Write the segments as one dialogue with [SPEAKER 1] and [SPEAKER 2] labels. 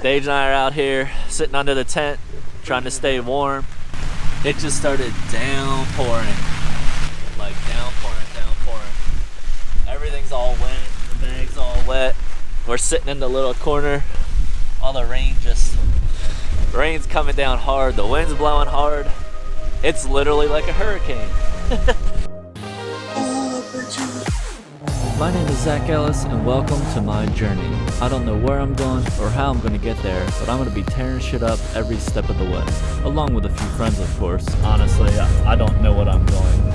[SPEAKER 1] Dave and I are out here sitting under the tent trying to stay warm. It just started downpouring. Like downpouring. Everything's all wet, the bag's all wet. We're sitting in the little corner. All the rain's coming down hard, the wind's blowing hard. It's literally like a hurricane. My name is Zach Ellis and welcome to my journey. I don't know where I'm going or how I'm going to get there, but I'm going to be tearing shit up every step of the way. Along with a few friends, of course. Honestly, I don't know what I'm going.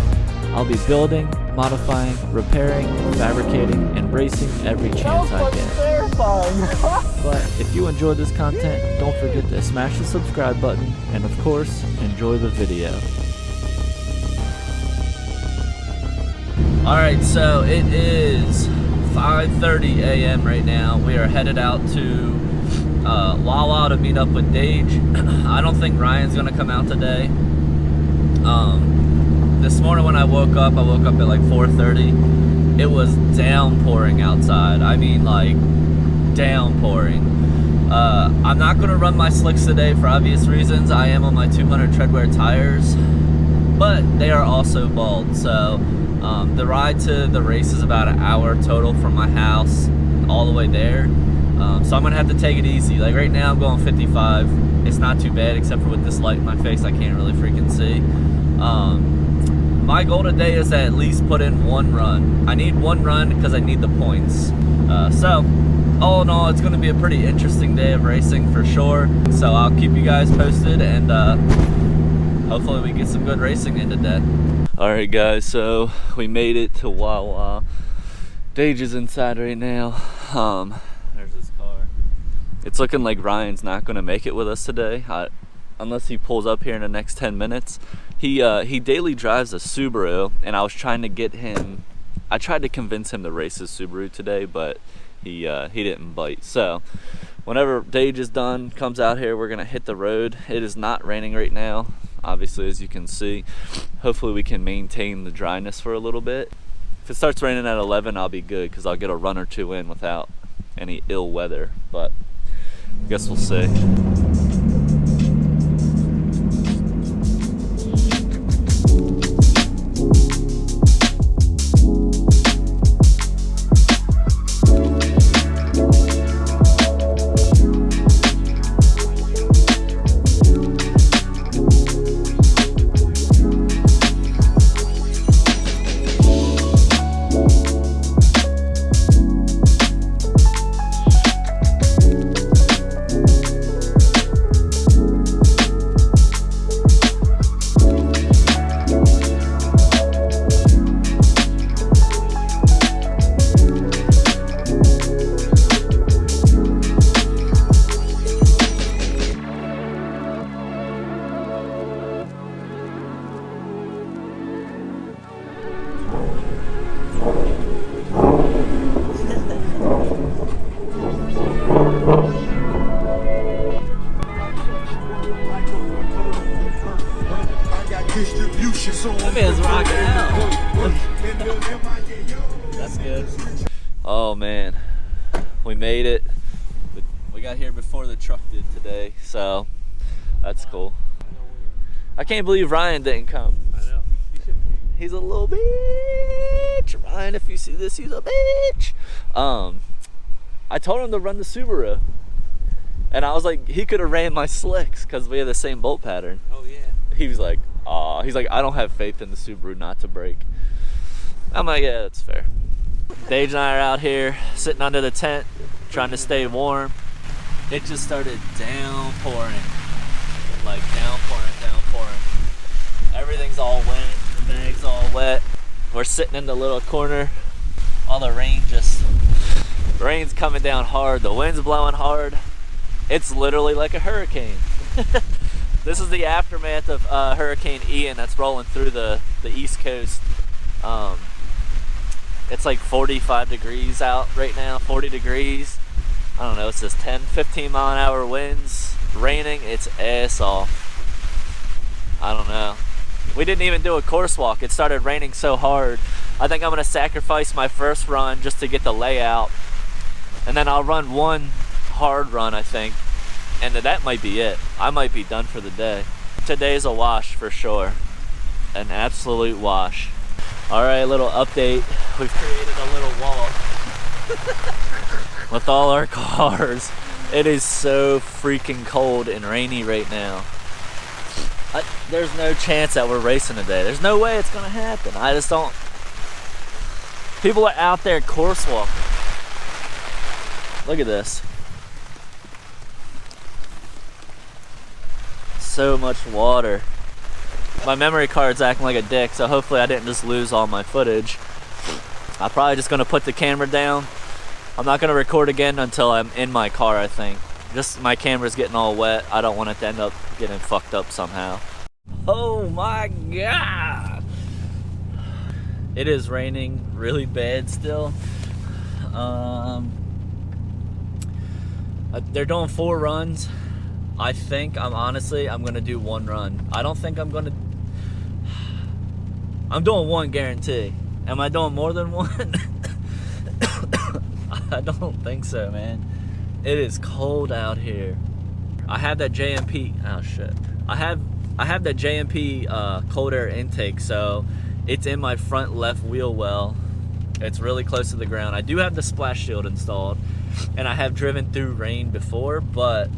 [SPEAKER 1] I'll be building, modifying, repairing, fabricating, and racing every chance I get. But if you enjoy this content, don't forget to smash the subscribe button and of course, enjoy the video. Alright, so it is 5:30 a.m. right now. We are headed out to Wawa to meet up with Dage. I don't think Ryan's gonna come out today. This morning when I woke up at like 4:30. It was downpouring outside. I mean, like, downpouring. I'm not gonna run my slicks today for obvious reasons. I am on my 200 treadwear tires, but they are also bald. So the ride to the race is about an hour total from my house all the way there. So I'm gonna have to take it easy. Like right now I'm going 55. It's not too bad, except for with this light in my face I can't really freaking see. My goal today is to at least put in one run. I need one run because I need the points. So all in all, it's gonna be a pretty interesting day of racing for sure. So I'll keep you guys posted and hopefully we get some good racing in today. All right guys, so we made it to Wawa. Dage is inside right now. There's his car. It's looking like Ryan's not gonna make it with us today, unless he pulls up here in the next 10 minutes. He daily drives a Subaru, and I was trying to get him, I tried to convince him to race his Subaru today, but he didn't bite. So whenever Dage is done, comes out here, we're gonna hit the road. It is not raining right now, obviously, as you can see. Hopefully we can maintain the dryness for a little bit. If it starts raining at 11, I'll be good, because I'll get a run or two in without any ill weather, but I guess we'll see. That man's rocking out. That's good. Oh man, we made it. We got here before the truck did today, so that's cool. I can't believe Ryan didn't come.
[SPEAKER 2] I know.
[SPEAKER 1] He's a little bitch. Ryan, if you see this, he's a bitch. I told him to run the Subaru, and I was like, he could have ran my slicks because we have the same bolt pattern.
[SPEAKER 2] Oh yeah.
[SPEAKER 1] He was like, aw. He's like, I don't have faith in the Subaru not to break. I'm like, yeah, that's fair. Dave and I are out here sitting under the tent trying to stay warm. It just started downpouring. Like downpouring. Everything's all wet, the bag's all wet. We're sitting in the little corner. All the rain's coming down hard, the wind's blowing hard. It's literally like a hurricane. This is the aftermath of Hurricane Ian that's rolling through the East Coast. It's like 45 degrees out right now, 40 degrees. I don't know, it's just 10, 15 mile an hour winds, raining, it's ass off. I don't know. We didn't even do a course walk. It started raining so hard. I think I'm gonna sacrifice my first run just to get the layout. And then I'll run one hard run, I think. And that might be it. I might be done for the day. Today's a wash for sure. An absolute wash. All right, little update. We've created a little wall with all our cars. It is so freaking cold and rainy right now. There's no chance that we're racing today. There's no way it's gonna happen. I just don't. People are out there course walking. Look at this. So much water. My memory card's acting like a dick, so hopefully I didn't just lose all my footage. I'm probably just gonna put the camera down. I'm not gonna record again until I'm in my car, I think. Just my camera's getting all wet. I don't want it to end up getting fucked up somehow. Oh my God! It is raining really bad still. They're doing 4 runs. I think I'm gonna do 1 run. I don't think I'm doing 1 guarantee. Am I doing more than 1? I don't think so, man. It is cold out here. I have that JMP, oh shit. I have that JMP cold air intake, so it's in my front left wheel well. It's really close to the ground. I do have the splash shield installed, and I have driven through rain before, but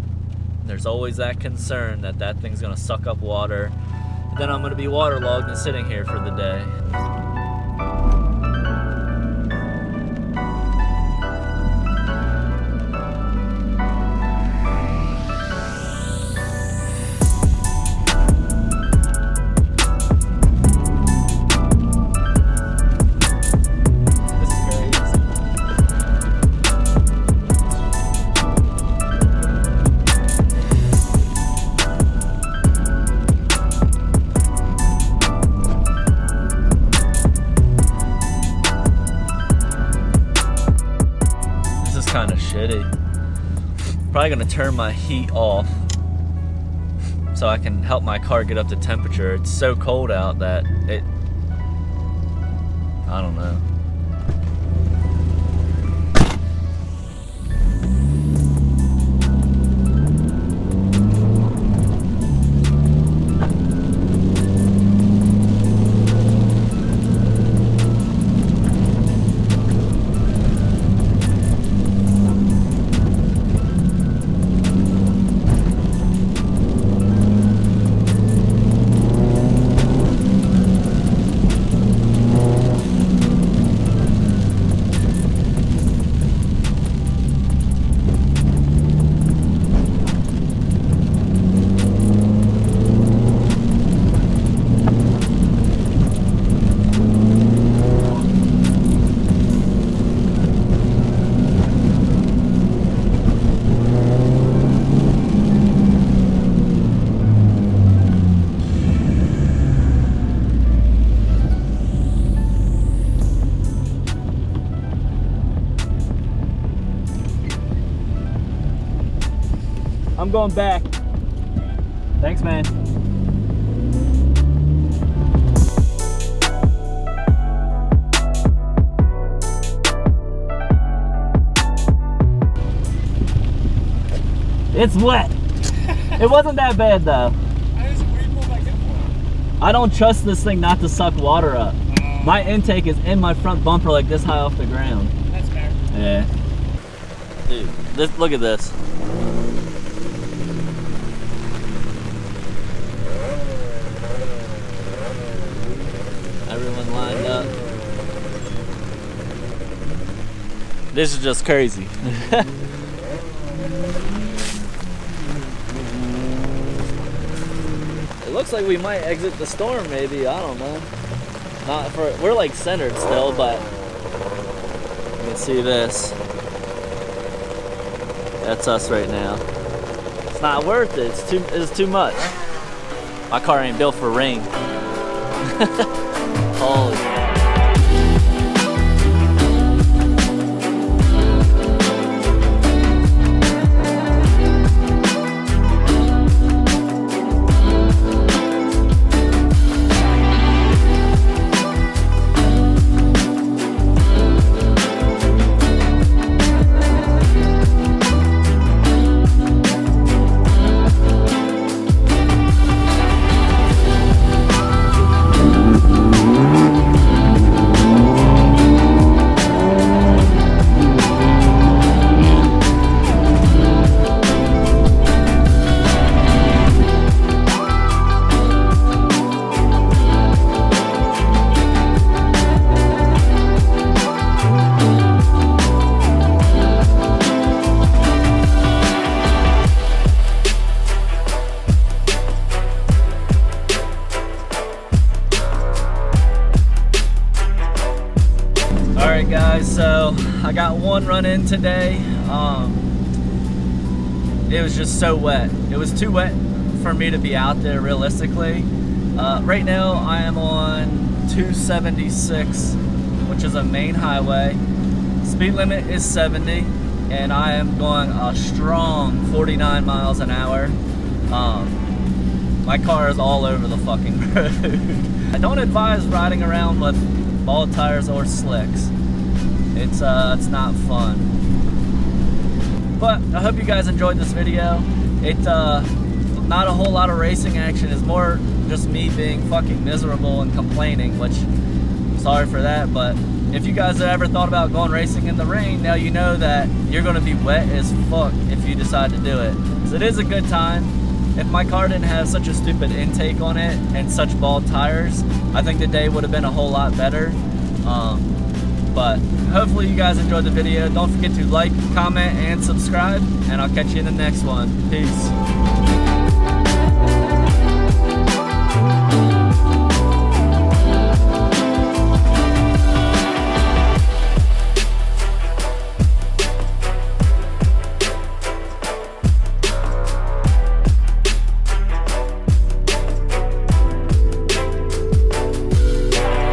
[SPEAKER 1] there's always that concern that that thing's gonna suck up water. Then I'm gonna be waterlogged and sitting here for the day. Kind of shitty. Probably gonna turn my heat off so I can help my car get up to temperature. It's so cold out that I don't know. I'm going back. Thanks, man. It's wet. It wasn't that bad though. I don't trust this thing not to suck water up. My intake is in my front bumper like this high off the ground.
[SPEAKER 2] That's fair.
[SPEAKER 1] Yeah. Dude, look at this. Everyone lined up. This is just crazy. It looks like we might exit the storm maybe, I don't know. Not for, we're like centered still, but you can see this. That's us right now. It's not worth it, it's too much. My car ain't built for rain. Holy cow. got one run in today. It was just so wet. It was too wet for me to be out there realistically. Right now I am on 276, which is a main highway. Speed limit is 70, and I am going a strong 49 miles an hour. My car is all over the fucking road. I don't advise riding around with bald tires or slicks. It's not fun. But I hope you guys enjoyed this video. It's not a whole lot of racing action. It's more just me being fucking miserable and complaining, which, sorry for that. But if you guys have ever thought about going racing in the rain, now you know that you're gonna be wet as fuck if you decide to do it. So it is a good time. If my car didn't have such a stupid intake on it and such bald tires, I think the day would have been a whole lot better. But hopefully you guys enjoyed the video. Don't forget to like, comment, and subscribe, and I'll catch you in the next one. Peace.